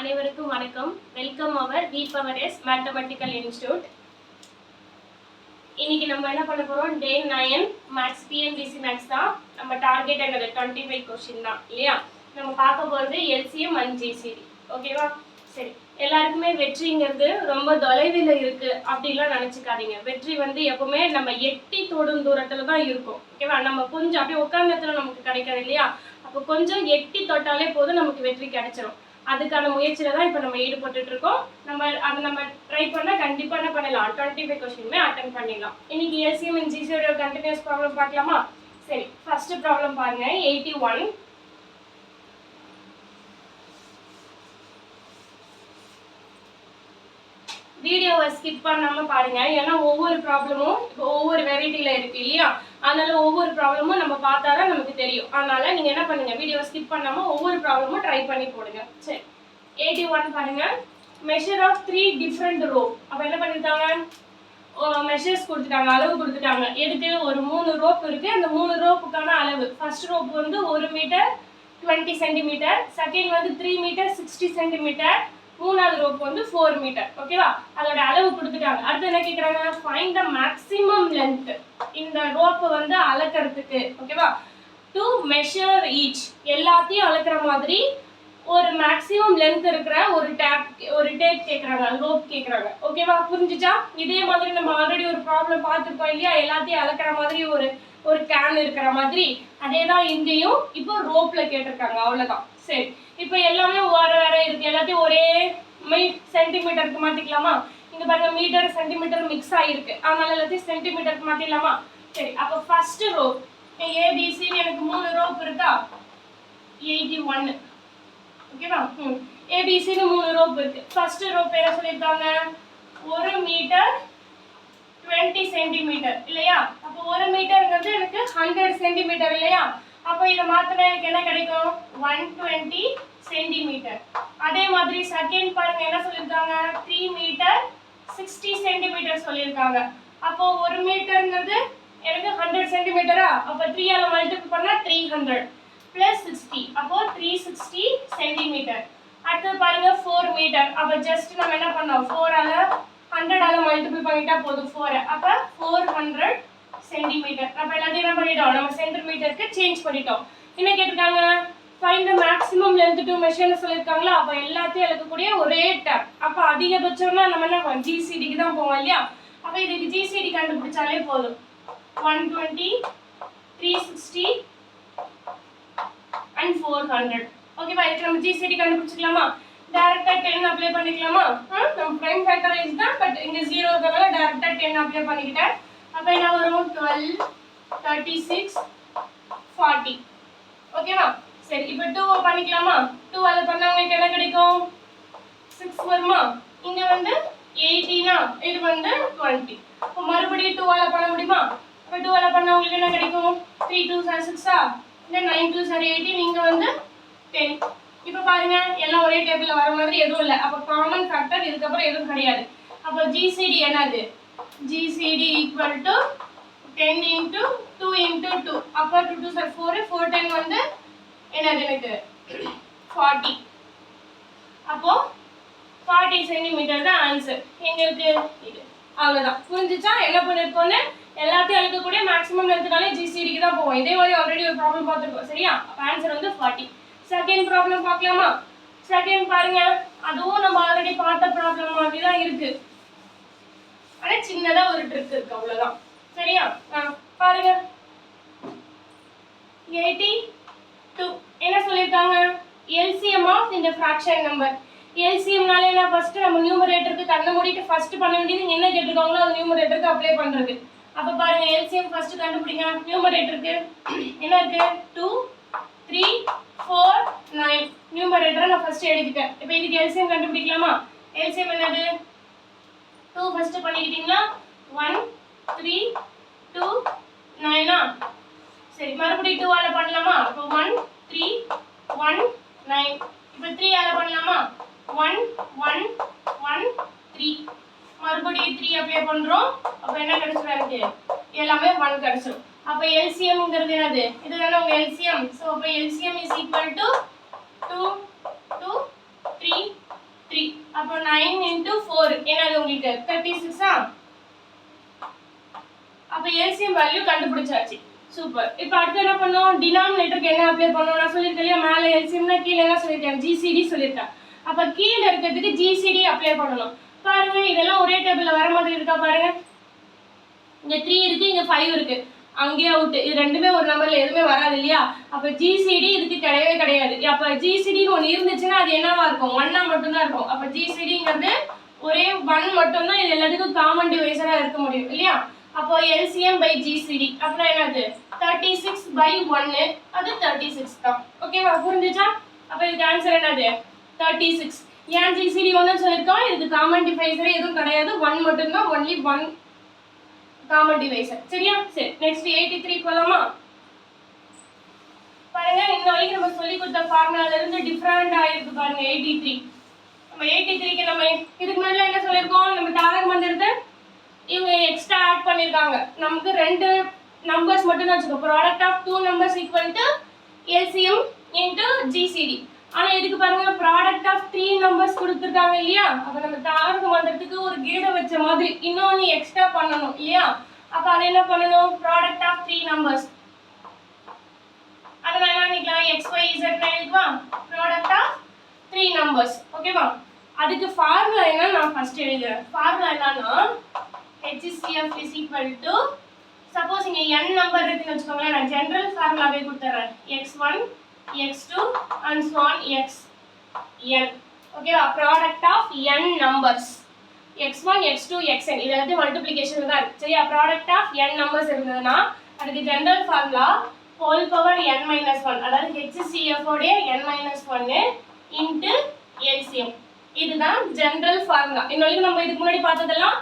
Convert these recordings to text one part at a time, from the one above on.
அனைவருக்கும் வணக்கம். வெல்கம் அவர் V_S mathematical institute. இன்னைக்கு நம்ம என்ன பண்ண போறோம்? டே 9 மேத்ஸ் PMBC மேத்ஸ் தான். நம்ம டார்கெட் என்னது 25 क्वेश्चन தான் இல்லையா? நம்ம பார்க்க போறது LCM and GCD. ஓகேவா? சரி, எல்லாருக்குமே வெற்றிங்கிறது ரொம்ப தொலைவில் இருக்கு அப்படிலாம் நினைச்சுக்காதீங்க. வெற்றி வந்து எப்பவுமே நம்ம எட்டி தொடும் தூரத்துல தான் இருக்கும். ஓகேவா? நம்ம கொஞ்சம் அப்படியே உட்கார்ந்ததுல நமக்கு கிடைக்காது இல்லையா? அப்போ கொஞ்சம் எட்டி தொட்டாலே போதும் நமக்கு வெற்றி கிடைச்சிடும். அதுக்கான முயற்சியில தான் இப்போ நம்ம ஈடுபட்டுட்டு இருக்கோம். நம்ம ட்ரை பண்ணா கண்டிப்பா என்ன பண்ணலாம், 25 क्वेश्चन அட்டெண்ட் பண்ணிடலாம். இன்னைக்கு LCM and GCD continues problem பார்க்கலாமா? சரி, ஃபர்ஸ்ட் ப்ராப்ளம் பாருங்க. 81 வீடியோவை ஸ்கிப் பண்ணாம பாருங்க. ஏன்னா ஒவ்வொரு ப்ராப்ளமும் இப்போ ஒவ்வொரு வெரைட்டில இருக்கு இல்லையா? அதனால ஒவ்வொரு ப்ராப்ளமும் நம்ம பார்த்தாதான் நமக்கு தெரியும். அதனால நீங்க என்ன பண்ணுங்க, வீடியோவை ஸ்கிப் பண்ணாம ஒவ்வொரு ப்ராப்ளமும் ட்ரை பண்ணி போடுங்க. சரி, 81 பாருங்க. Measure of 3 different rope. அப்ப என்ன பண்ணிருக்காங்க, மெஷர்ஸ் கொடுத்துட்டாங்க, அளவு கொடுத்துட்டாங்க. எதுக்கு? ஒரு 3 ரோப் இருக்கு. அந்த 3 ரோப்புக்கான அளவு. ஃபர்ஸ்ட் ரோப் வந்து 1 மீட்டர் 20 சென்டிமீட்டர், செகண்ட் வந்து 3 மீட்டர் 60 சென்டிமீட்டர், மூணாவது ரோப் வந்து 4 மீட்டர். ஓகேவா? அதோட அளவு கொடுத்துட்டாங்க. அடுத்து என்ன கேக்குறாங்க, ஃபைண்ட் த மேக்ஸிமம் லென்த். இந்த ரோப் வந்து அளக்கிறதுக்கு, ஓகேவா, டு மெஷர் ஈச், எல்லாத்தையும் அளக்கிற மாதிரி ஒரு மேக்ஸிமம் லென்த் இருக்கிற ஒரு டேப் கேக்குறாங்க, ரோப் கேக்குறாங்க. ஓகேவா? புரிஞ்சுச்சா? இதே மாதிரி நம்ம ஆல்ரெடி ஒரு ப்ராப்ளம் பார்த்துருக்கோம் இல்லையா? எல்லாத்தையும் அளக்கிற மாதிரி ஒரு கேன் இருக்கிற மாதிரி. அதேதான் இங்கேயும் இப்போ ரோப்ல கேட்டிருக்காங்க. அவ்வளவுதான். சரி, இப்போ எல்லாமே வேற வேற இருக்கு. எல்லாத்தையும் ஒரே சென்டிமீட்டருக்கு மாத்திக்கலாமா? இங்க பாருங்க, மீட்டர் சென்டிமீட்டர் மிக்ஸ் ஆயிருக்கு. அதனால எல்லாத்தையும் சென்டிமீட்டருக்கு மாத்திடலாமா? சரி, அப்போ ஃபர்ஸ்ட் ரோப் ABC எனக்கு 3 ரோப் இருக்கா? 81. ஓகேவா? ABCன்னு 3 ரோப் இருக்கு. ஃபர்ஸ்ட் ரோப் என்ன சொல்லிருக்காங்க, 1 மீட்டர் 20 சென்டிமீட்டர் இல்லையா? அப்போ 1 மீட்டர்ங்கிறது எனக்கு 100 சென்டிமீட்டர் இல்லையா? அப்போ இதை மாத்தினா எனக்கு என்ன கிடைக்கும், 120 சென்டிமீட்டர். அதே மாதிரி செகண்ட் பாருங்க, என்ன சொல்லிருக்காங்க, 3 மீட்டர் 60 சென்டிமீட்டர் சொல்லியிருக்காங்க. அப்போ 1 மீட்டர்ங்கிறது எனக்கு 100 சென்டிமீட்டரா? அப்போ 3 ஆல மல்டிபிள் பண்ணா 300 பிளஸ் 60, அப்போ 360 சென்டிமீட்டர். அடுத்து பாருங்க 4 மீட்டர். அப்போ ஜஸ்ட் நம்ம என்ன பண்ணோம், 4 ஆல 100 ஆல மல்டிபிள் பண்ணிட்டா போதும் 4. அப்போ 400 சென்டிமீட்டர். அப்போ எல்லாத்தையும் என்ன பண்ணிட்டோம், நம்ம சென்டிமீட்டருக்கு சேஞ்ச் பண்ணிட்டோம். என்ன கேட்டிருக்காங்க, find the maximum length to மெஷர்னு சொல்லியிருக்காங்களா? அப்போ எல்லாத்தையும் அளக்கக்கூடிய ஒரே டேப். அப்போ அதிகபட்சம்னா நம்ம என்ன GCDக்கு தான் போவோம் இல்லையா? அப்போ இதுக்கு GCD கண்டுபிடிச்சாலே போதும். 120 360 and 400. ஓகேவா? இதுக்கு நம்ம GCD கண்டுபிடிச்சிக்கலாமா? டைரக்டா 10 அப்ளை பண்ணிக்கலாமா? நம்ம பிரைம் ஃபேக்டரைஸ் தான், பட் இங்க 0 இருக்கறதால டைரக்டா 10 அப்ளை பண்ணிக்கிட்டேன். அப்ப என்ன வரும், 12 36 40. ஓகேவா? சரி, இப்போ 2 பண்ணிக்கலாமா? 2 ஆல பண்ணா உங்களுக்கு என்ன கிடைக்கும், 6 வருமா? இங்க வந்து 18 இது வந்து 20. அப்ப மறுபடியும் 2 ஆல பண்ண முடியுமா? அப்ப 2 ஆல பண்ணா உங்களுக்கு என்ன கிடைக்கும், 3 2 6 இந்த 9 2 18, இங்க வந்து 10. இப்போ பாருங்க, எல்லாம் ஒரே டேபிள்ல வர மாதிரி எதுவும் இல்லை. அப்ப காமன் ஃபேக்டர் இதுக்கு அப்புறம் எதுவும் கிடையாது. அப்ப GCD என்னது, GCD equal to 10 into 2 into 2. அப்ப 2 2 4, 4 10 வந்து என்னது எனக்கு 40. அப்போ 40 சென்டிமீட்டர் தான் ஆன்சர். எங்களுக்கு இது அவ்வளவுதான். புரிஞ்சுச்சா? என்ன பண்ணிருக்கோன்னு, எல்லாத்தையும் அழுக்கக்கூடிய மேக்ஸிமம் லென்த்னாலே GCDக்கு தான் போவோம். இதே மாதிரி ஆல்ரெடி ஒரு ப்ராப்ளம் பார்த்துருக்கோம் சரியா? அப்ப ஆன்சர் வந்து 40. செகண்ட் ப்ராப்ளம் பார்க்கலாமா? செகண்ட் பாருங்க, அதுவும் நம்ம ஆல்ரெடி பார்த்த ப்ராப்ளம் மாதிரி தான் இருக்கு. ஆனா சின்னதா ஒரு ட்ரிக் இருக்கு, அவ்வளவுதான். சரியா? பாருங்க 82. என்ன சொல்லிருக்காங்க, LCM ஆஃப் இந்த ஃபிராக்ஷன் நம்பர். LCMனால என்ன, ஃபர்ஸ்ட் நம்ம நியூமரேட்டருக்கு கண்ணை மூடிட்டு ஃபர்ஸ்ட் பண்ண வேண்டியது என்ன கேட்டிருக்காங்களோ அது நியூமரேட்டருக்கு அப்ளை பண்றது. அப்ப பாருங்க, LCM ஃபர்ஸ்ட் கண்டுபிடிங்க. நியூமரேட்டருக்கு என்ன இருக்கு, 2 3 4 9. நியூமரேட்டரை நான் ஃபர்ஸ்ட் எழுதிட்டேன். இப்போ இதுக்கு LCM கண்டுபிடிக்கலாமா? LCM என்னது, 2 ஃபர்ஸ்ட் பண்ணிக்கிட்டீங்களா, 1 3 2 9. சரி, மறுபடியும் 2 ஆல பண்ணலாமா? அப்போ 1 3 1 9. இப்போ 3 ஆல பண்ணலாமா? 1 1 1 3. மறுபடியும் 3 அப்ளை பண்றோம். அப்ப என்ன கிடைச்சிரும், எனக்கு எல்லாமே 1 கிடைச்சிரும். அப்ப LCMங்கிறது என்னது, இதுதானே உங்க LCM. சோ அப்ப LCM is equal to 2 2 3 அப்போ 9 into 4 என்னது உங்களுக்கு 36 அப்போ LCM வேல்யூ கண்டுபிடிச்சாச்சு. சூப்பர். இப்போ அடுத்து என்ன பண்ணோம், டினாமினேட்டருக்கு என்ன அப்ளை பண்ணோம். நான் சொல்லியிருக்கேன் இல்லையா, மேலே LCMனா கீழே என்ன சொல்லியிருக்கேன், GCD சொல்லியிருக்கேன். அப்போ கீழே இருக்கிறதுக்கு GCD அப்ளை பண்ணணும். பாருங்க இதெல்லாம் ஒரே டேபிளில் வர மாதிரி இருக்கா பாருங்க. இங்கே 3 இருக்கு, இங்கே 5 இருக்கு, அங்கேயே அவுட். இது ரெண்டுமே ஒரு நம்பர்ல எதுவுமே வராது இல்லையா. அப்போ GCD இதுக்கு கிடையவே கிடையாது. அப்போ GCDன்னு ஒன்று இருந்துச்சுன்னா அது என்னவா இருக்கும், 1 மட்டும்தான் இருக்கும். அப்போ GCDங்கிறது ஒரே 1 மட்டும்தான், இது எல்லாத்துக்கும் காமன் டிவைசராக இருக்க முடியும் இல்லையா. அப்போ LCM by GCD அப்போ என்னது 36/1, அது 36 தான். ஓகேவா, புரிஞ்சுச்சா. அப்போ இதுக்கு ஆன்சர் என்னது 36. ஏன் GCD 1 சொல்லியிருக்கோம், இதுக்கு காமன் டிவைசர் எதுவும் கிடையாது, 1 மட்டும்தான், ஒன்லி 1 காமன் டிவைசர். சரியா. சரி, நெக்ஸ்ட் 83 போலாமா. பாருங்க இந்த வரைக்கும் நம்ம சொல்லி கொடுத்த ஃபார்முலால இருந்து டிஃபரண்ட் ஆயிருக்கு பாருங்க 83. நம்ம 83க்கு நம்ம இதுக்கு முன்னாடி என்ன சொல்லியிருக்கோம், நம்ம தாரக மந்திரத்தை இவங்க எக்ஸ்ட்ரா ஆட் பண்ணியிருக்காங்க. நமக்கு 2 நம்பர்ஸ் மட்டும் தான் வச்சுக்கோ, product of 2 numbers equal to LCM into GCD. ஆனால் இதுக்கு பாருங்க ப்ராடக்ட் ஆஃப் 3 numbers கொடுத்துருக்காங்க இல்லையா. அப்போ நம்ம தாரக மந்திரத்துக்கு ஒரு கிரீட வச்ச மாதிரி இன்னொன்று எக்ஸ்ட்ரா பண்ணணும் இல்லையா. அப்போ அதை என்ன பண்ணணும், ப்ராடக்ட் ஆஃப் 3 numbers, அதை என்ன பண்ணிக்கலாம், XYZ எழுதிக்கலாம், ப்ராடக்ட் ஆஃப் 3 numbers. ஓகேவா. அதுக்கு ஃபார்முலா என்ன நான் ஃபர்ஸ்ட் எழுதுறேன். ஃபார்முலா என்னன்னா HCF is equal to, suppose இங்க n நம்பர் இருக்குன்னு வச்சுக்கோங்களேன், நான் ஜெனரல் ஃபார்முலாவே கொடுத்துறேன், x1 x2 and so on xn. ஓகேவா. Product of n numbers, x1 x2 xn இது எல்லாத்தையும் மல்டிப்ளிகேஷன் தான் இருக்கு சரியா. ப்ராடக்ட் ஆஃப் n numbers இருந்ததுன்னா அதுக்கு general formula whole power n - 1, அதாவது HCF உடைய n - 1 இன்டு LCM. இதுதான் ஜெனரல் ஃபார்முலா. இன்னொரு நம்ம இதுக்கு முன்னாடி பார்த்ததெல்லாம்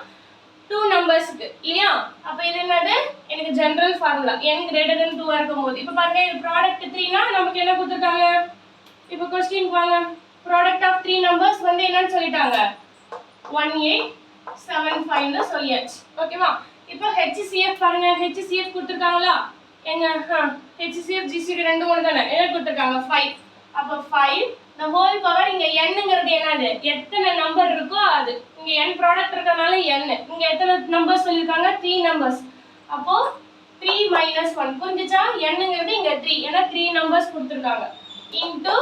2 நம்பர்ஸ்க்கு இல்லையா. அப்போ இது என்னது, எனக்கு general formula n greater than 2 இருக்கும்போது. இப்போ பாருங்க இது ப்ராடக்ட் 3னா நமக்கு என்ன கொடுத்துருக்காங்க, இப்போ क्वेश्चन வாங்க, ப்ராடக்ட் ஆஃப் 3 numbers வந்து என்னன்னு சொல்லிட்டாங்க 1875 னு சொல்லியாச்சு. ஓகேவா. இப்போ HCF பாருங்க, HCF கொடுத்துருக்காங்களா எங்க, HCF GCD ரெண்டும் ஒன்று தானே, என்ன கொடுத்துருக்காங்க 5. அப்போ 5 the whole power, இங்க nங்கிறது என்னது, எத்தனை நம்பர் இருக்கோ அது. இங்க n ப்ராடக்ட் இருக்கறனால n. இங்க எத்தனை நம்பர்ஸ் சொல்லிருக்காங்க 3 நம்பர்ஸ். அப்போ 3 - 1 புரிஞ்சுச்சா. nங்கிறது இங்க 3, ஏன்னா 3 நம்பர்ஸ் கொடுத்திருக்காங்க. இன்டு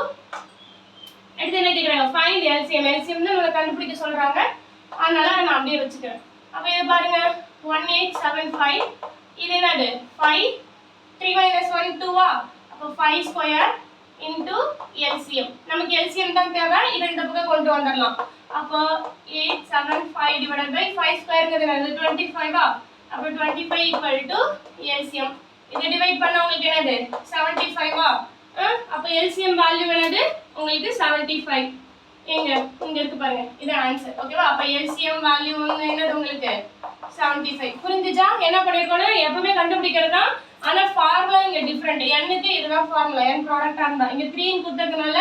அடுத்து என்ன கேக்குறாங்க, ஃபைண்ட் LCM. LCM தான் நம்ம கண்டுபிடிக்க சொல்றாங்க, அதனால நான் அப்படியே வச்சுக்கிறேன். அப்போ இது பாருங்க 1875, இது என்னது 5, 3 - 1 2 அப்போ 5 ஸ்கொயர் into LCM. நமக்கு LCM தான் தேவை, இதை இந்த பக்கம் கொண்டு வந்துடலாம். அப்போ 875 divided by 5 ஸ்கொயர்ங்கிறது என்னது 25 அப்போ 25 equal to LCM. இதை டிவைட் பண்ணா உங்களுக்கு என்னது 75 அப்போ LCM வேல்யூ என்னது உங்களுக்கு 75. எங்க இங்க இருக்கு பாருங்க, இது ஆன்சர். ஓகேவா. அப்போ LCM வேல்யூ வந்து என்னது உங்களுக்கு 75. புரிஞ்சுச்சா. என்ன பண்ணிருக்கோம்னா எப்பவுமே கண்டுபிடிக்கிறது தான், ஆனா ஃபார்முலா இங்க டிஃபரண்ட். n க்கு இதுதான் ஃபார்முலா, n ப்ராடக்ட்டா இருந்தா. இங்க 3 ன்னு கொடுத்ததனால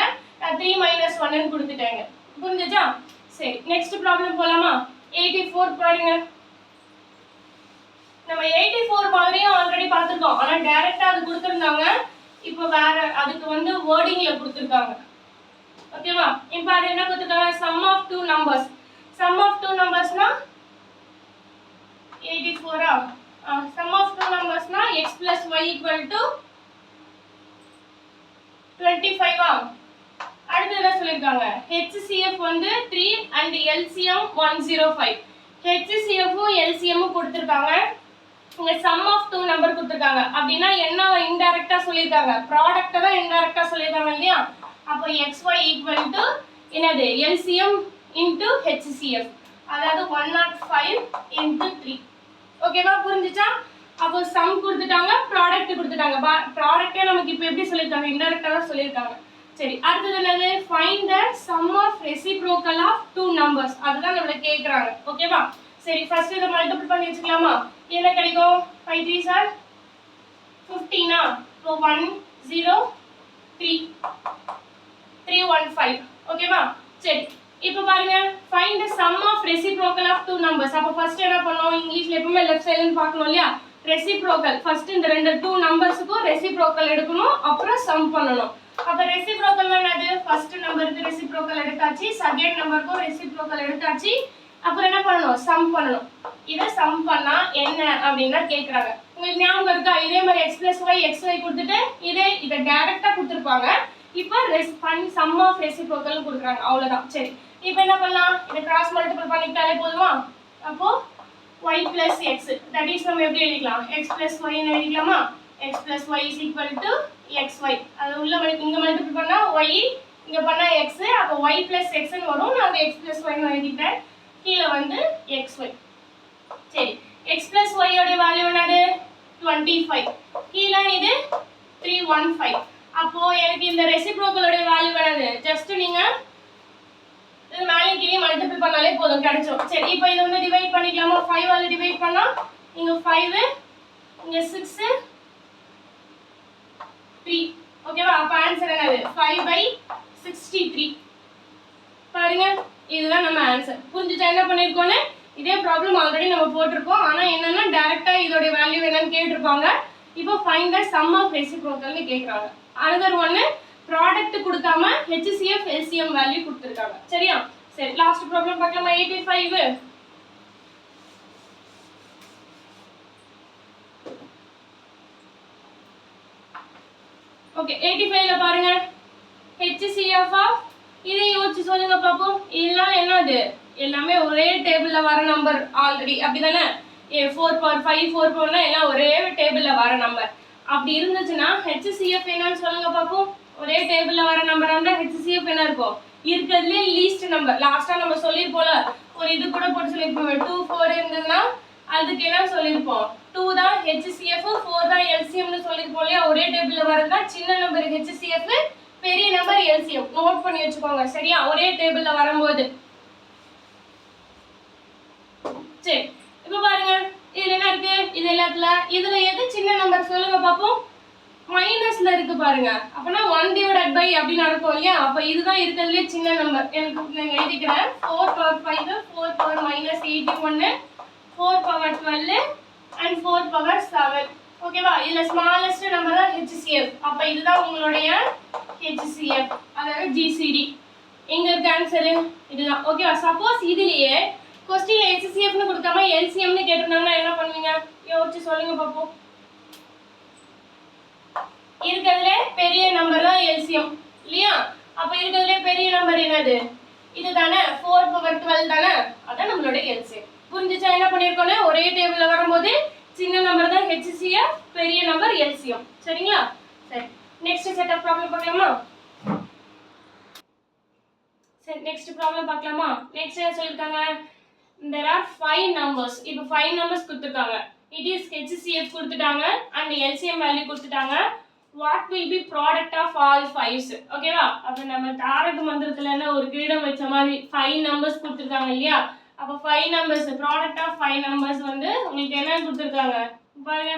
3 - 1 ன்னு கொடுத்துட்டாங்க. புரிஞ்சுச்சா. சரி, நெக்ஸ்ட் ப்ராப்ளம் போலாமா. 84 பாருங்க. நம்ம 84 மாதிரியும் ஆல்ரெடி பார்த்திருக்கோம், ஆனா டைரக்டா அது கொடுத்திருந்தாங்க. இப்போ வேற அதுக்கு வந்து வேர்டிங்ல கொடுத்திருக்காங்க. ஓகேவா. இப்போ அது என்ன கொடுத்திருக்காங்க, sum of 2 numbers. sum of 2 numbersனா 84 sum of 2 numbers na x plus y equal to 25 அடுத்து என்ன சொல்லிருக்காங்க, HCF வந்து 3 and LCM 105. HCF um LCM உம் கொடுத்திருக்காங்க. இங்க sum of 2 number கொடுத்திருக்காங்க. அப்படினா என்ன இன்டைரக்ட்டா சொல்லிருக்காங்க, ப்ராடக்ட்ட தான் இன்டைரக்ட்டா சொல்லிருக்காங்க இல்லையா. அப்போ xy equal to என்னது LCM into HCF, அதாவது 105 into 3. ஓகேவா, புரிஞ்சுச்சா. அப்போ சம் கொடுத்துட்டாங்க, ப்ராடக்ட் கொடுத்துட்டாங்க. ப்ராடக்ட்டே நமக்கு இப்போ எப்படி சொல்லிருக்காங்க, இன்டைரக்ட்டா தான் சொல்லிருக்காங்க. சரி, அடுத்து என்னது, find the sum of reciprocal of 2 numbers. அதுதான் நம்மள கேக்குறாங்க. ஓகேவா. சரி, ஃபர்ஸ்ட் இத மல்டிபிள் பண்ணி வெச்சுக்கலாமா. என்ன கிடைக்கும், 5 3s are 15 so 103 315. ஓகேவா. சரி, இப்போ பாருங்க, find the sum of reciprocal of 2 numbers. அப்ப ஃபர்ஸ்ட் என்ன பண்ணோம், இங்கிலீஷ்ல எப்பவுமே லெஃப்ட் சைடுல பார்க்கணும் இல்லையா. ரெசிப்ரோக்கல் ஃபர்ஸ்ட் இந்த ரெண்டு 2 நம்பர்ஸ்க்கு ரெசிப்ரோக்கல் எடுக்கணும், அப்புறம் சம் பண்ணனும். அப்ப ரெசிப்ரோக்கல் என்னது? ஃபர்ஸ்ட் நம்பருக்கு ரெசிப்ரோக்கல் எடுத்தாச்சு, செகண்ட் நம்பருக்கும் ரெசிப்ரோக்கல் எடுத்தாச்சு. அப்புறம் என்ன பண்ணணும்? சம் பண்ணணும். இத சம் பண்ணா என்ன அப்படினா கேக்குறாங்க. உங்களுக்கு ஞாபகம் இருக்கா? இதே மாதிரி x + y xy கொடுத்துட்டு இத டைரக்ட்டா கொடுத்திருப்பாங்க. இப்போ சம் ஆஃப் ரெசிப்ரோக்கல் கொடுக்குறாங்க. அவ்வளவுதான். சரி, இப்போ என்ன பண்ணலாம்? இத கிராஸ் மல்டிபிள் பண்ணிட்டாலே போதுமா? அப்போ y plus x, that is நம்ம எப்படி எழுதிக்கலாம்? x plus y ன்னு எழுதிக்கலாமா? x plus y is equal to xy. அது உள்ள இங்க மல்டிபிள் பண்ணா y, இங்க பண்ணா x, அப்ப y plus x ன்னு வரும். நான் x plus y ன்னு எழுதிட்டேன். கீழ வந்து xy. சரி, x plus y ஓட வேல்யூ என்னது? 25. கீழ இது 315. அப்போ எனக்கு இந்த ரெசிப்ரோக்கலோட வேல்யூ என்னது? ஜஸ்ட் நீங்க இது மேலே கீழே மல்டிபிள் பண்ணாலே போதும், கிடைச்சிடும். சரி, இப்போ இத வந்து டிவைட் பண்ணிக்கலாமா? 5 ஆல டிவைட் பண்ணா இங்க 5, இங்க 6, 3. ஓகேவா? அப்ப ஆன்சர் என்னது? 5/63. பாருங்க, இதுதான் நம்ம ஆன்சர். புரிஞ்சுச்சா என்ன பண்ணிருக்கோம்னு? இதே ப்ராப்ளம் ஆல்ரெடி நம்ம போட்டுருக்கோம். ஆனா என்னன்னா டைரக்ட்டா இதோட வேல்யூ என்னன்னு கேட்டிருப்பாங்க. இப்போ ஃபைண்ட் தி சம் ஆஃப் ரெசிப்ரோக்கல்னு கேக்குறாங்க. அனதர் ஒன் ப்ராடக்ட் கொடுக்காம HCF LCM வேல்யூ கொடுத்திருக்காங்க. சரியா? சரி, லாஸ்ட் ப்ராப்ளம் பார்க்கலாமா? 85. ஓகே, 85 ல பாருங்க, HCF ஆஃப் இதை யோசிச்சு சொல்லுங்க பாப்போம். இதெல்லாம் என்னது? எல்லாமே ஒரே டேபிள்ல வர நம்பர் ஆல்ரெடி, அப்படிதானே? 4/5 4/9 எல்லாம் ஒரே டேபிள்ல வர நம்பர். அப்படி இருந்துச்சுன்னா HCF என்னன்னு சொல்லுங்க பாப்போம். ஒரே டேபிள்ல வர நம்பர் இருந்தா HCF என்ன இருக்கும்? இருக்கிறதுலே லீஸ்ட் நம்பர். லாஸ்டா நம்ம சொல்லிருப்போம்ல, ஒரு இது கூட போட்டு சொல்லிருப்போம். 2 4 இருந்ததுன்னா அதுக்கு என்ன சொல்லிருப்போம்? 2 தான் HCF, 4 தான் LCM னு சொல்லிருப்போம் இல்லையா? ஒரே டேபிள்ல வரதா சின்ன நம்பர் HCF, பெரிய நம்பர் LCM. நோட் பண்ணி வச்சுக்கோங்க. சரியா? ஒரே டேபிள்ல வரும்போது. சரி, இப்போ பாருங்க, இதுல என்ன இருக்கு? இது எல்லாத்துல இதுல எது சின்ன நம்பர் சொல்லுங்க பாப்போம். மைனஸ்ல இருக்கு பாருங்க. அப்பனா 1/by அப்படி நடக்கும் இல்லையா? அப்ப இதுதான் இருக்கிறதுலே சின்ன நம்பர். எனக்கு நான் எழுதிக்கிறேன். 4/5, 4⁻81, 4/12 and 4/7. ஓகேவா? இதுல ஸ்மாலஸ்ட் நம்பர் தான் HCF. அப்ப இதுதான் உங்களுடைய HCF, அதாவது GCD. எங்க இருக்கு ஆன்சர்? இதுதான். ஓகேவா? சப்போஸ் இதுலயே क्वेश्चन HCF னு கொடுக்காம LCM னு கேட்டிருந்தாங்கன்னா என்ன பண்ணுவீங்க? யோசிச்சு சொல்லுங்க பாப்போம். இருக்கிறதுல பெரிய நம்பர் தான் LCM இல்லையா? அப்ப இருக்கிறதுல பெரிய நம்பர் என்னது? இதுதானே, 4/12 தானே? அதான் நம்மளோட LCM. புரிஞ்சுச்சா என்ன பண்ணிருக்கோம்னு? ஒரே டேபிள்ல வரும்போது சின்ன நம்பர் தான் HCF, பெரிய நம்பர் LCM. சரிங்களா? சரி, நெக்ஸ்ட் செட் ஆஃப் ப்ராப்ளம் பார்க்கலாமா? சரி, நெக்ஸ்ட் ப்ராப்ளம் பார்க்கலாமா? நெக்ஸ்ட் என்ன சொல்லிருக்காங்க? There are 5 numbers. இப்போ 5 numbers கொடுத்திருக்காங்க. It is HCF கொடுத்துட்டாங்க and LCM value கொடுத்துட்டாங்க. What will be product of all 5s? ஓகேவா? அப்ப நம்ம தாரக மந்திரத்துல என்ன ஒரு கிரீடம் வச்ச மாதிரி 5 numbers கொடுத்திருக்காங்க இல்லையா? அப்ப 5 numbers, product of 5 numbers வந்து உங்களுக்கு என்ன கொடுத்திருக்காங்க? பாருங்க,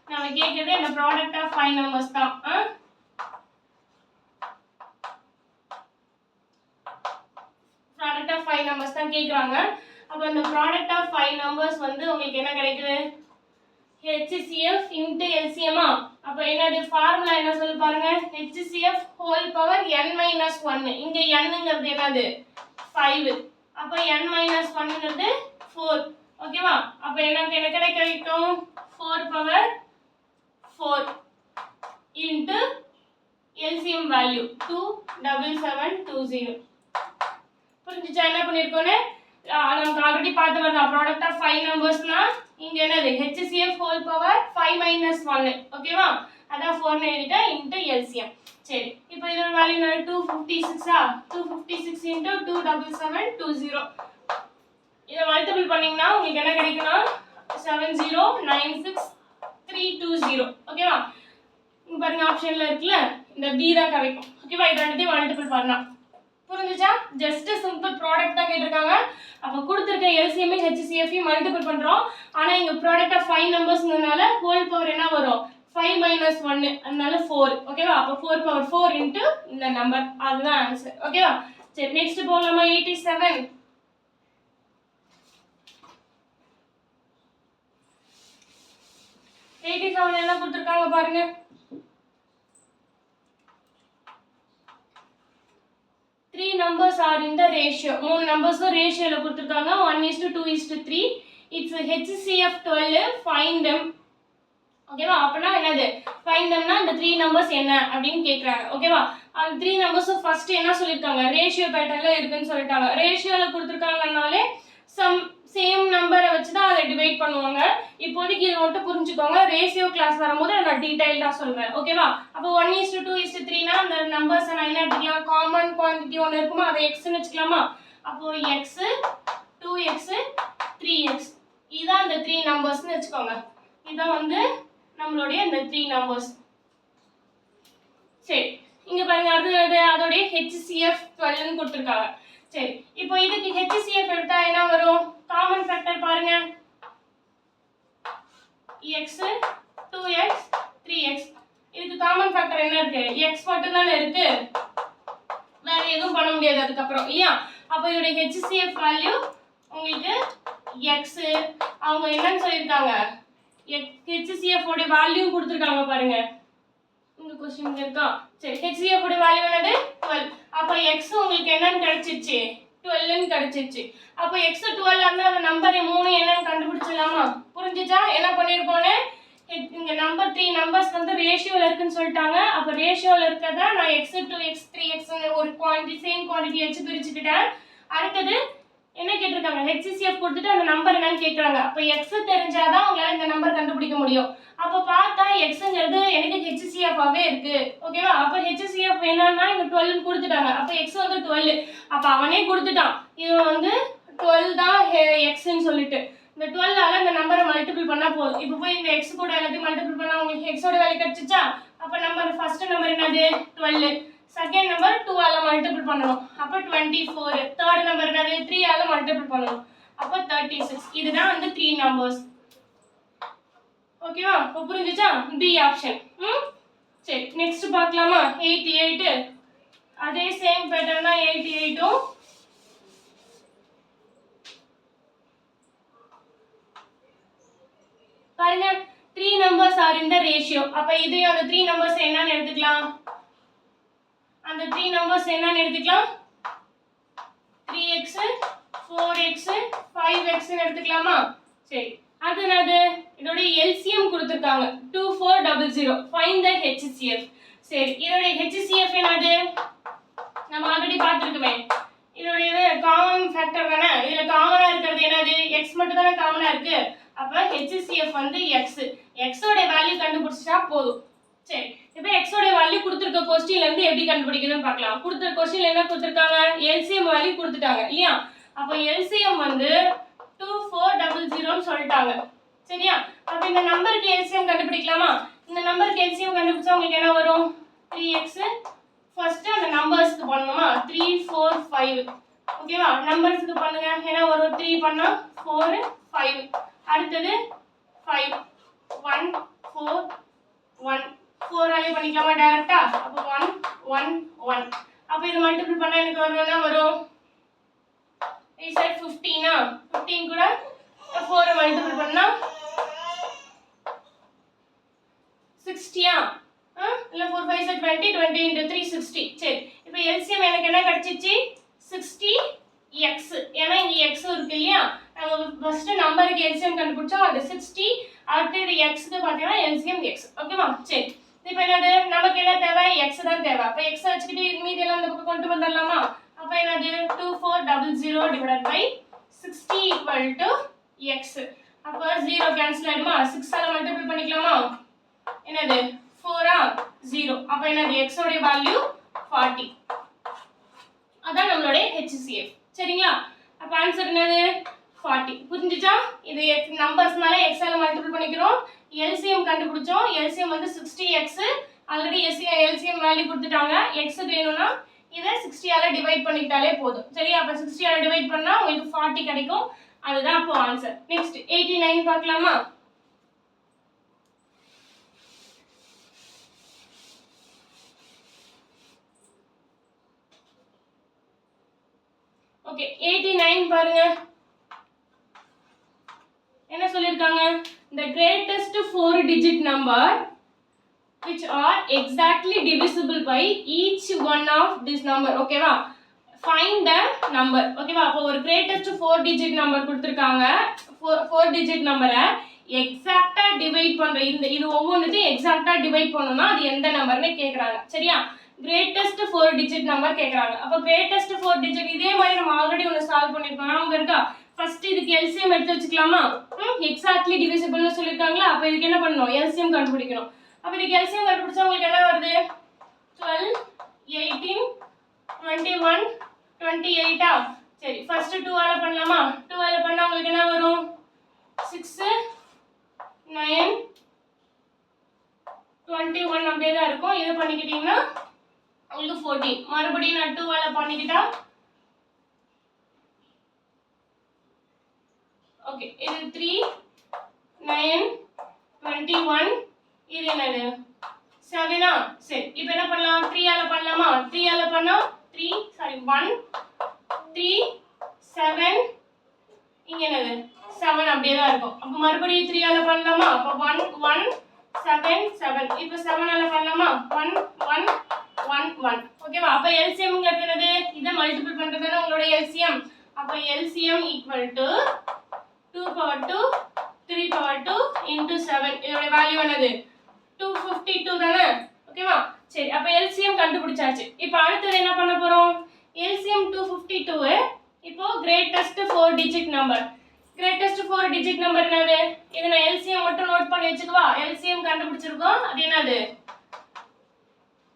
நம்ம கேக்குறது இந்த product of 5 numbers தான். product of 5 numbers தான் கேக்குறாங்க. அப்ப இந்த product of 5 numbers வந்து உங்களுக்கு என்ன கிடைக்குது? HCF into LCM. அப்ப என்னது ஃபார்முலா என்ன சொல்லு பாருங்க? HCF whole power n minus 1. இங்க n ங்கிறது என்னது? 5. அப்ப n minus 1 ங்கிறது 4. ஓகேவா? அப்ப எனக்கு என்ன கிடைக்கும்? 4 power 4 into LCM value 27720. புரிஞ்சுச்சா என்ன பண்ணிருக்கோன்னு? நமக்கு ஆல்ரெடி பார்த்தவங்க ப்ராடக்ட் ஆஃப் 5 நம்பர்ஸ்னா இங்க என்னது? HCF whole power 5 minus 1. ஓகேவா? அதான் 4 ன்னு எழுதிட்டா into LCM. சரி, இப்போ இதோட வேல்யூ என்ன? 256. 256 into 27720. இத மல்டிபிள் பண்ணீங்கன்னா உங்களுக்கு என்ன கிடைக்கும்னா 7096320. ஓகேவா? இங்க பாருங்க ஆப்ஷன்ல இருக்குல, இந்த B தான் கிடைக்கும். ஓகேவா? இத ரெண்டையும் மல்டிபிள் பண்ணா புரிஞ்சுச்சா? ஜஸ்ட் சிம்பிள் ப்ராடக்ட் தான் கேட்டிருக்காங்க. அப்ப கொடுத்திருக்க LCM HCF மல்டிபிள் பண்றோம். ஆனா இங்க ப்ராடக்ட் ஆஃப் 5 நம்பர்ஸ்ங்கறனால ஹோல் பவர் என்ன வரும்? 5 minus 1, அதனால 4. ஓகேவா? அப்ப 4 power 4 into இந்த நம்பர். அதுதான் ஆன்சர். ஓகேவா? சரி, நெக்ஸ்ட் போலாமா? 87. 87 என்ன கொடுத்திருக்காங்க பாருங்க. numbers are in the ratio. 3 numbers ratio ல கொடுத்திருக்காங்க 1:2:3. It's HCF 12. Find them. ஓகேவா? அப்பனா என்னது? find themனா இந்த 3 numbers என்ன அப்படினு கேக்குறாங்க. ஓகேவா? அந்த 3 numbers ஃபர்ஸ்ட் என்ன சொல்லிருக்காங்க? ரேஷியோ பேட்டர்ன்ல இருக்குன்னு சொல்லிட்டாங்க. ரேஷியோல கொடுத்திருக்காங்கனாலே சேம் நம்பரை வச்சு தான் அதை டிவைட் பண்ணுவாங்க. இப்போதைக்கு இது மட்டும் புரிஞ்சுக்கோங்க. ரேஷியோ கிளாஸ் வரும்போது நான் டீடைலா சொல்றேன். ஓகேவா? அப்போ 1:2:3னா அந்த நம்பர்ஸ் நான் என்ன எடுத்துக்கலாம்? காமன் குவாண்டிட்டி ஒன்னு இருக்குமா? அதை x ன்னு வெச்சுக்கலாமா? அப்போ x 2x 3x இதான் அந்த 3 நம்பர்ஸ்னு வெச்சுக்கோங்க. இதான் வந்து நம்மளுடைய இந்த 3 நம்பர்ஸ். சரி, இங்க பாருங்க அடுத்து அதோட HCF 12 ன்னு கொடுத்திருக்காங்க. சரி, இப்போ இதுக்கு HCF எடுத்தா என்ன வரும்? காமன் ஃபேக்டர் பாருங்க. x 2x 3x இதுக்கு காமன் ஃபேக்டர் என்ன இருக்கு? x மட்டும் தானே இருக்கு. வேற எதுவும் பண்ண முடியாது அதுக்கு அப்புறம். இல்லையா? அப்ப இதோட HCF வேல்யூ உங்களுக்கு x அவங்க என்னன்னு சொல்லிருக்காங்க? HCF ஓட வேல்யூ கொடுத்திருக்காங்க பாருங்க. இந்த क्वेश्चन இருக்கா? சரி, HCF ஓட வேல்யூ என்னது? 12. அப்ப x உங்களுக்கு என்னன்னு கிடைச்சிச்சு? 12 ன்னு கிடைச்சிச்சு. அப்ப x 12 அந்த நம்பர் 3 என்னன்னு கண்டுபிடிச்சலாமா? புரிஞ்சுச்சா? என்ன பண்ணிருக்கோனே இங்க நம்பர் 3 நம்பர்ஸ் வந்து ரேஷியோல இருக்குன்னு சொல்லிட்டாங்க. அப்ப ரேஷியோல இருக்கறத நான் x 2x 3x ஒரு குவாண்டிட்டி சேம் குவாண்டிட்டி வச்சு பிரிச்சுக்கிட்டேன். அடுத்து என்ன கேட்டிருக்காங்க? HCF கொடுத்துட்டு அந்த நம்பர் என்னன்னு கேக்குறாங்க. அப்ப x தெரிஞ்சாதான் உங்களால இந்த நம்பர் கண்டுபிடிக்க முடியும். அப்ப பார்த்தா xங்கிறது எனக்கு HCF ஆவே இருக்கு. ஓகேவா? அப்ப HCF என்னன்னா இங்க 12 ன்னு கொடுத்துட்டாங்க. அப்ப x வந்து 12. அப்ப அவனே கொடுத்துட்டான். இது வந்து 12 தான் x ன்னு சொல்லிட்டு. இந்த 12 ஆல இந்த நம்பரை மல்டிபிள் பண்ணா போதும். இப்போ போய் இந்த x கூட எல்லாத்தையும் மல்டிபிள் பண்ணா உங்களுக்கு x ஓட வேல்யூ கிடைச்சிச்சா? அப்ப நம்பர் ஃபர்ஸ்ட் நம்பர் என்னது? 12. செகண்ட் நம்பர் 2 ஆல மல்டிபிள் பண்ணனும். அப்ப 24. தேர்ட் நம்பர் என்னது? 3 ஆல மல்டிபிள் பண்ணனும். அப்ப 36. இதுதான் வந்து 3 நம்பர்ஸ். ஓகேவா? இப்போ புரிஞ்சுச்சா? B option. சரி, நெக்ஸ்ட் பார்க்கலாமா? 88. அதே சேம் பேட்டர்ன் தான் 88ம். பாருங்க 3 numbers are in the ratio. அப்ப இது அந்த 3 numbers என்னன்னு எடுத்துக்கலாம்? அந்த 3 numbers என்னன்னு எடுத்துக்கலாம்? 3x 4x 5x ன்னு எடுத்துக்கலாமா? சரி, அடுத்து இதோட LCM கொடுத்திருக்காங்க 2400. find the HCF. சரி, இதோட HCF என்னது? நம்ம ஆல்ரெடி பார்த்திருக்கோமே. இதோட காமன் ஃபேக்டர் தானே. இதுல காமனா இருக்கிறது என்னது? x மட்டும் தானே காமனா இருக்கு. அப்ப HCF வந்து x. x ஓட வேல்யூ கண்டுபிடிச்சா போதும். சரி, இப்போ x ஓட வேல்யூ கொடுத்திருக்க क्वेश्चनல இருந்து எப்படி கண்டுபிடிக்கிறதுன்னு பார்க்கலாம். கொடுத்திருக்க क्वेश्चनல என்ன கொடுத்திருக்காங்க? LCM வேல்யூ கொடுத்துட்டாங்க இல்லையா? அப்ப LCM வந்து 2400 ன்னு சொல்லிட்டாங்க. சரியா? அப்ப இந்த நம்பருக்கு LCM கண்டுபிடிக்கலாமா? இந்த நம்பருக்கு LCM கண்டுபிடிச்சா உங்களுக்கு என்ன வரும்? 3x. ஃபர்ஸ்ட் அந்த நம்பர்ஸ்க்கு பண்ணனுமா? 3 4 5. ஓகேவா? நம்பர்ஸ்க்கு பண்ணுங்க. என்ன வரும்? 3 பண்ணா 4 5. அடுத்து 5 1 4 1 4 ஆலே பண்ணிக்கலாமா டைரக்ட்டா? அப்ப 1 1 1. அப்ப இது மல்டிபிள் பண்ணா எனக்கு என்ன வரும்? is at 15 15 கூட 4 மல்டிபிள் பண்ணா 60 இல்ல 4 5 20 20 into 3 60. சரி, இப்போ LCM எனக்கு என்ன கிடைச்சிச்சு? 60x. ஏன்னா இங்க x இருக்கு இல்லையா? நம்ம ஃபர்ஸ்ட் நம்பருக்கு LCM கண்டுபிடிச்சோம். அது 60. அடுத்து x க்கு பாத்தீங்கன்னா LCM x. ஓகேவா? சரி, இப்போ என்னது? நமக்கு என்ன தேவை? x தான் தேவை. அப்ப x வச்சுக்கிட்டு மீதி எல்லாம் இந்த பக்கம் கொண்டு வந்துடலாமா? அப்ப என்னது? 2400 divided by 60 equal to x. அப்ப 0 கேன்சல் ஆயிடுமா? 6 ஆல மல்டிபிள் பண்ணிக்கலாமா? என்னது? 4 0. அப்ப என்னது? x ஓட வேல்யூ 40. அதான் நம்மளுடைய HCF. சரிங்களா? அப்ப ஆன்சர் என்னது? 40. புரிஞ்சுச்சா? இது நம்பர்ஸ்னால x ஆல மல்டிபிள் பண்ணிக்கிறோம். LCM கண்டுபிடிச்சோம். LCM வந்து 60x. ஆல்ரெடி LCM வேல்யூ கொடுத்துட்டாங்க. x வேணும்னா இதை 60 ஆல டிவைட் பண்ணிட்டாலே போதும். சரியா? அப்ப 60 ஆல டிவைட் பண்ணா உங்களுக்கு 40 கிடைக்கும். அதுதான் அப்போ ஆன்சர். நெக்ஸ்ட் 89 பார்க்கலாமா? ஓகே, 89 பாருங்க. என்ன சொல்லிருக்காங்க? The greatest 4-digit number which are exactly divisible by each one of this number. ஓகேவா? find the number. ஓகேவா? அப்போ ஒரு greatest 4 digit number கொடுத்திருக்காங்க. 4 digit நம்பரை எக்ஸாக்ட்டா டிவைட் பண்ற இது ஒவ்வொன்றையும் எக்ஸாக்ட்டா டிவைட் பண்ணனும்னா அது எந்த நம்பர்னு கேக்குறாங்க. சரியா? greatest 4 digit நம்பர் கேக்குறாங்க. அப்ப greatest 4 digit இதே மாதிரி நம்ம ஆல்ரெடி ஒன்னு சால்வ் பண்ணிருக்கோம். நாம இருக்கா? ஃபர்ஸ்ட் இதுக்கு LCM எடுத்து வச்சுக்கலாமா? எக்ஸாக்ட்லி டிவிசிபிள்னு சொல்லிருக்காங்களா? அப்ப இதுக்கு என்ன பண்ணனும்? LCM கண்டுபிடிக்கணும். அப்ப இதுக்கு LCM கண்டுபிடிச்சா உங்களுக்கு என்ன வருது? 12 18 21 28 சரி ஃபர்ஸ்ட் 2 ஆல பண்ணலாமா? 2 ஆல பண்ணா உங்களுக்கு என்ன வரும்? 6 9 21 அப்படியே தான் இருக்கும். இத பண்ணிக்கிட்டீங்கன்னா உங்களுக்கு 14. மறுபடியும் நான் 2 ஆல பண்ணிக்கிட்டா ஓகே இது 3 9 21 இது என்னது 7 சரி இப்போ என்ன பண்ணலாம் 3 ஆல பண்ணலாமா 3 ஆல பண்ணா 1 3 7 இங்க என்னது 7 அப்படியே தான் இருக்கும். அப்ப மறுபடியும் 3 ஆல பண்ணலாமா? அப்ப 1 1 7 7 இப்போ 7 ஆல பண்ணலாமா? 1 1 1 1 ஓகேவா? அப்ப LCM ங்கிறது என்னது? இத மல்டிபிள் பண்றதுனா உங்களோட LCM. அப்ப LCM equal to 2 power 2 3 power 2 into 7 இதோட வேல்யூ என்னது 252 தானே ஓகேவா சரி அப்ப LCM கண்டுபிடிச்சாச்சு இப்போ அடுத்து என்ன பண்ண போறோம் LCM 252 இப்போ greatest 4 digit number என்னது இத நான் LCM மட்டும் நோட் பண்ணி வெச்சுக்கவா LCM கண்டுபிடிச்சிருக்கோம் அது என்னது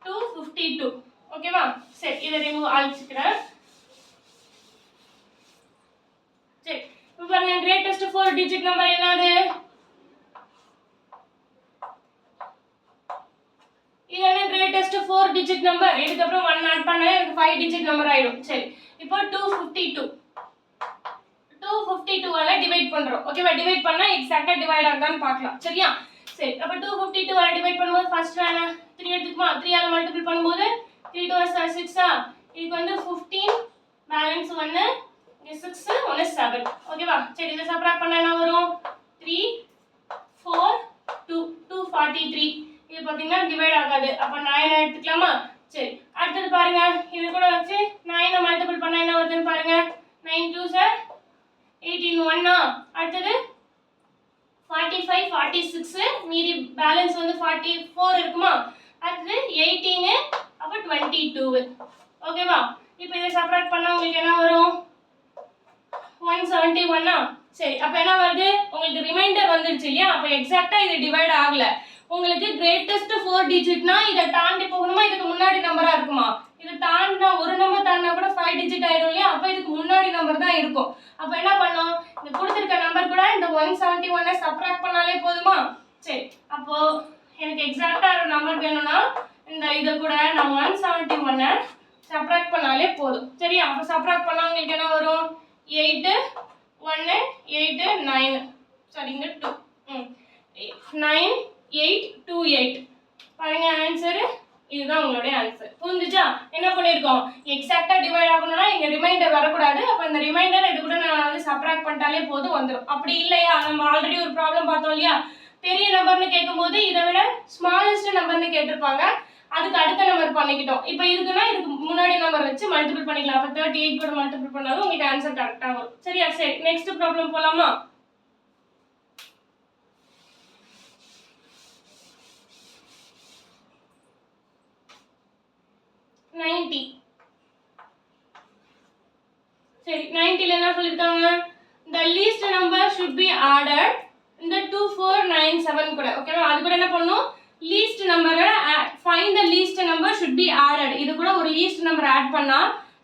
252 ஓகேவா சரி இத ரிமூவ் ஆல்சிக்கிறேன் சரி இப்போ பாருங்க greatest 4 digit number என்னது இதென்ன greatest 4 digit number இதுக்கு அப்புறம் 1 ஆட் பண்ணா எனக்கு 5 digit number ஆயிடும் சரி இப்போ 252 ஆல டிவைட் பண்றோம் ஓகேவா டிவைட் பண்ணா எக்ஸாக்ட்டா டிவைட் ஆகுதான்னு பார்க்கலாம் சரியா சரி அப்ப 252 ஆல டிவைட் பண்ணும்போது ஃபர்ஸ்ட் வேணா 3 எடுத்துக்குமா 3 ஆல மல்டிபிள் பண்ணும்போது 3 2 6 இதுக்கு வந்து 15 பேலன்ஸ் 1 இங்க 6 1 7 ஓகேவா சரி இத சப்ட்ராக்ட் பண்ணா என்ன வரும் 3 4 2 243 இது பாத்தீங்கன்னா டிவைட் ஆகாது அப்ப 9 எடுத்துக்கலாமா சரி அடுத்து பாருங்க இது கூட வச்சு 9 ஐ மல்டிபிள் பண்ணா என்ன வருதுன்னு பாருங்க 9 2s 18 1 அடுத்து 45 46 மீதி பேலன்ஸ் வந்து 44 இருக்குமா அடுத்து 18 அப்ப 22 ஓகேவா இப்போ இத சப்ட்ராக்ட் பண்ணா உங்களுக்கு என்ன வரும் 171 சரி அப்ப என்ன வருது உங்களுக்கு ரிமைண்டர் வந்துருச்சு இல்லையா அப்ப எக்ஸாக்ட்டா இது டிவைட் ஆகல உங்களுக்கு greatest 4 digitனா இத தாண்டி போகணுமா இதுக்கு முன்னாடி நம்பரா இருக்குமா இது தாண்டினா ஒரு நம்பர் தாண்டினா கூட 5 digit ஆயிடும் இல்லையா அப்ப இதுக்கு முன்னாடி நம்பர் தான் இருக்கும் அப்ப என்ன பண்ணோம் இந்த கொடுத்திருக்க நம்பர் கூட இந்த 171 சப்ட்ராக்ட் பண்ணாலே போதுமா சரி அப்போ எனக்கு எக்ஸாக்ட்டா ஒரு நம்பர் வேணும்னா இந்த இத கூட நான் 171 சப்ட்ராக்ட் பண்ணாலே போதும் சரியா அப்ப சப்ட்ராக்ட் பண்ணா உங்களுக்கு என்ன வரும் 8 1 8 9 சரி இங்க 2 9 8 2 8 பாருங்க ஆன்சர் இதுதான் உங்களுடைய ஆன்சர் புரிஞ்சுச்சா என்ன பண்ணிருக்கோம் எக்ஸாக்ட்டா டிவைட் ஆகணும்னா இங்க ரிமைண்டர் வர கூடாது அப்ப இந்த ரிமைண்டர் இது கூட நான் வந்து சப்ட்ராக்ட் பண்ணிட்டாலே போதும் வந்துரும் அப்படி இல்லையா நம்ம ஆல்ரெடி ஒரு ப்ராப்ளம் பார்த்தோம் இல்லையா பெரிய நம்பர்னு கேக்கும்போது இதை விட ஸ்மாலஸ்ட் நம்பர்னு கேட்டிருப்பாங்க அதுக்கு அடுத்த நம்பர் பண்ணிக்கிட்டோம் இப்போ இதுக்குன்னா இதுக்கு முன்னாடி நம்பர் வச்சு மல்டிபிள் பண்ணிக்கலாம் அப்ப 38 கூட மல்டிபிள் பண்ணாலும் உங்களுக்கு ஆன்சர் கரெக்ட்டா வரும் சரியா சரி நெக்ஸ்ட் ப்ராப்ளம் போலாமா 90 சரி 90 ல என்ன சொல்லிருக்காங்க the least number should be added இந்த 2497 கூட ஓகேவா அது கூட என்ன பண்ணனும் least number find the least number should be added இது கூட ஒரு least number add பண்ணா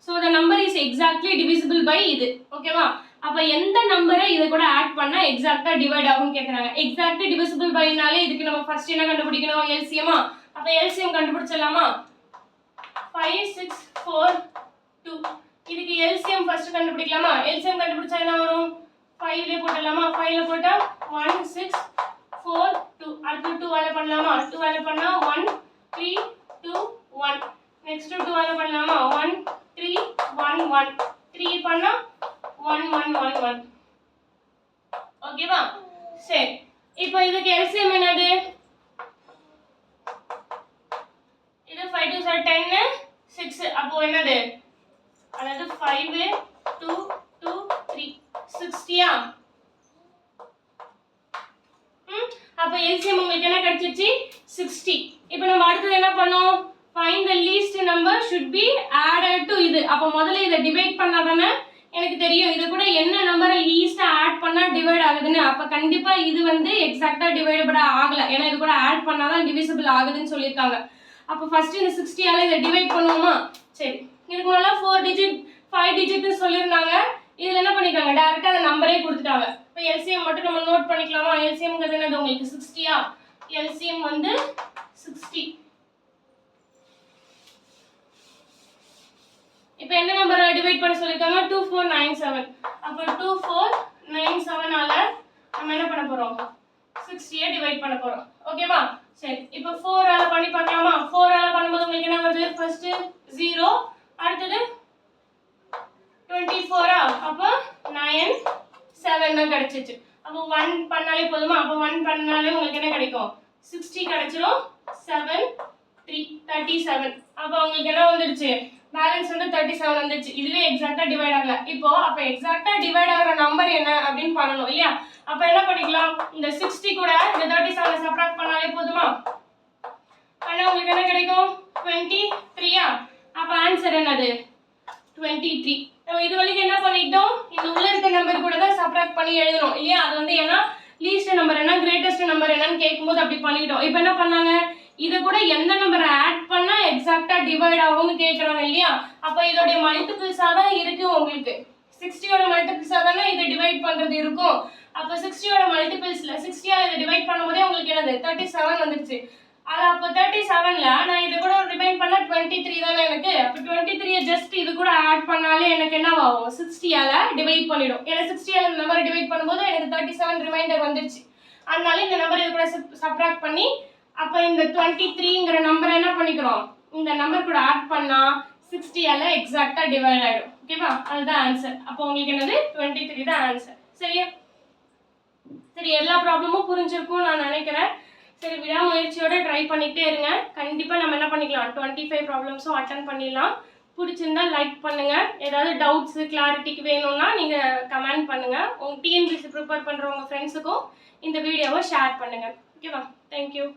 so the number is exactly divisible by இது ஓகேவா அப்ப எந்த நம்பரை இது கூட ஆட் பண்ணா எக்ஸாக்ட்டா டிவைட் ஆகும்னு கேக்குறாங்க எக்ஸாக்ட்லி டிவிசிபிள் பைனாலே இதுக்கு நம்ம ஃபர்ஸ்ட் என்ன கண்டுபிடிக்கணும் LCM அப்ப LCM கண்டுபிடிச்சலாமா 5 6 4 2 இதுக்கு LCM ஃபர்ஸ்ட் கண்டுபிடிக்கலாமா LCM கண்டுபிடிச்சா என்ன வரும் 5 ல போடலாமா 5 ல போட்டா 1 6 4 2 அடுத்து 2 ஆல பண்ணலாமா 2 ஆல பண்ணா 1 3 2 1 நெக்ஸ்ட் 2 ஆல பண்ணலாமா 1 3 1 1 3 பண்ணா 1 1 1 1 ஓகேவா சரி இப்போ இதுக்கு LCM என்னது இது 5 2 10 6 அப்போ என்னது அதாவது 5 2 2 3 60யா? அப்ப LCM உங்களுக்கு என்ன கிடைச்சிச்சு 60. இப்போ நம்ம அடுத்து என்ன பண்ணோம் find the least number should be added to இது. அப்ப முதல்ல இத டிவைட் பண்ணாதானே எனக்கு தெரியும் இது கூட என்ன நம்பரை லீஸ்ட் ஆட் பண்ணா டிவைட் ஆகுதுன்னு. அப்ப கண்டிப்பா இது வந்து எக்ஸாக்ட்டா டிவைடபிள் ஆகல. ஏன்னா இது கூட ஆட் பண்ணாதான் டிவிசிபிள் ஆகுதுன்னு சொல்லிருக்காங்க. அப்ப ஃபர்ஸ்ட் இந்த 60 ஆல இத டிவைட் பண்ணுவோமா? சரி. இதுக்கு முன்னால 4 டிஜிட் 5 டிஜிட் சொல்லிருந்தாங்க. இதுல என்ன பண்ணிட்டாங்க டைரக்ட்டா அந்த நம்பரே கொடுத்துட்டாங்க. இப்போ LCM மட்டும் நம்ம நோட் பண்ணிக்கலாமா? LCMங்கிறது என்னது உங்களுக்கு 60யா? LCM வந்து 60. இப்போ என்ன நம்பரை டிவைட் பண்ண சொல்லிருக்காங்க 2497. அப்ப 2497 ஆல நம்ம என்ன பண்ண போறோம் 60 ஐ டிவைட் பண்ண போறோம். ஓகேவா? சரி. இப்போ 4 ஆல பண்ணி பார்க்கலாமா? 4 ஆல பண்ணும்போது உங்களுக்கு என்ன வருது? ஃபர்ஸ்ட் 0 அடுத்து 24 அப்ப 9 7 தான் கிடைச்சிச்சு. அப்ப 1 பண்ணாலே போதுமா? அப்ப 1 பண்ணாலே உங்களுக்கு என்ன கிடைக்கும் 60 கிடைச்சிரும். 7 3 37. அப்ப உங்களுக்கு என்ன வந்துருச்சு பேலன்ஸ் வந்து 37 வந்துருச்சு. இதுவே எக்ஸாக்ட்டா டிவைட் ஆகல. இப்போ அப்ப எக்ஸாக்ட்டா டிவைட் ஆகுற நம்பர் என்ன அப்படினு பண்ணனும் இல்லையா? அப்ப என்ன பண்ணிக்கலாம் இந்த 60 கூட இந்த 37 சப்ட்ராக்ட் பண்ணாலே போதுமா? பண்ணா உங்களுக்கு என்ன கிடைக்கும் 23யா? அப்ப ஆன்சர் என்னது 23. நம்ம இது வரைக்கும் என்ன பண்ணிட்டோம் இந்த உள்ள இருக்க நம்பர் கூட தான் சப்ட்ராக்ட் பண்ணி எழுதணும் இல்லையா? அது வந்து ஏன்னா லீஸ்ட் நம்பர் என்ன கிரேட்டஸ்ட் நம்பர் என்னன்னு கேட்கும்போது அப்படி பண்ணிட்டோம். இப்போ என்ன பண்ணாங்க இத கூட எந்த நம்பரை ஆட் பண்ணா எக்ஸாக்ட்டா டிவைட் ஆகும்னு கேக்குறாங்க இல்லையா? அப்ப இதோட மல்டிபிள்ஸா தான் இருக்கு உங்களுக்கு. 60 ஓட மல்டிபிள்ஸா தானே இத டிவைட் பண்றது இருக்கும். அப்ப 60 ஓட மல்டிபிள்ஸ்ல 60 ஆல இத டிவைட் பண்ணும்போதே உங்களுக்கு என்னது 37 வந்துருச்சு. அது அப்ப 37ல நான் இத கூட ரிமைண்ட் பண்ணா 23 தானே எனக்கு. அப்ப 23 ஜஸ்ட் இது கூட ஆட் பண்ணாலே எனக்கு என்ன ஆகும் 60 ஆல டிவைட் பண்ணிடும். ஏன்னா 60 ஆல இந்த நம்பரை டிவைட் பண்ணும்போது எனக்கு 37 ரிமைண்டர் வந்துருச்சு. அதனால இந்த நம்பர் இது கூட சப்ட்ராக்ட் பண்ணி அப்ப இந்த 23ங்கற நம்பரை என்ன பண்ணிக்கிறோம் இந்த நம்பர் கூட ஆட் பண்ணா 60 ஆல எக்ஸாக்ட்டா டிவைட் ஆயிடும். ஓகேவா? அதுதான் ஆன்சர். அப்ப உங்களுக்கு என்னது 23 தான் ஆன்சர். சரியா? சரி எல்லா ப்ராப்ளமும் புரிஞ்சிருக்கும் நான் நினைக்கிறேன். சரி விடாமுயற்சியோட ட்ரை பண்ணிட்டே இருங்க. கண்டிப்பா நம்ம என்ன பண்ணிக்கலாம் 25 ப்ராப்ளம்ஸும் அட்டெண்ட் பண்ணிடலாம். பிடிச்சிருந்தா லைக் பண்ணுங்க. ஏதாவது டவுட்ஸ் கிளாரிட்டிக்கு வேணும்னா நீங்க கமெண்ட் பண்ணுங்க. உங்க TNPSC ப்ரிப்பேர் பண்றவங்க ஃப்ரெண்ட்ஸுக்கும் இந்த வீடியோவை ஷேர் பண்ணுங்க. ஓகேவா? Thank you.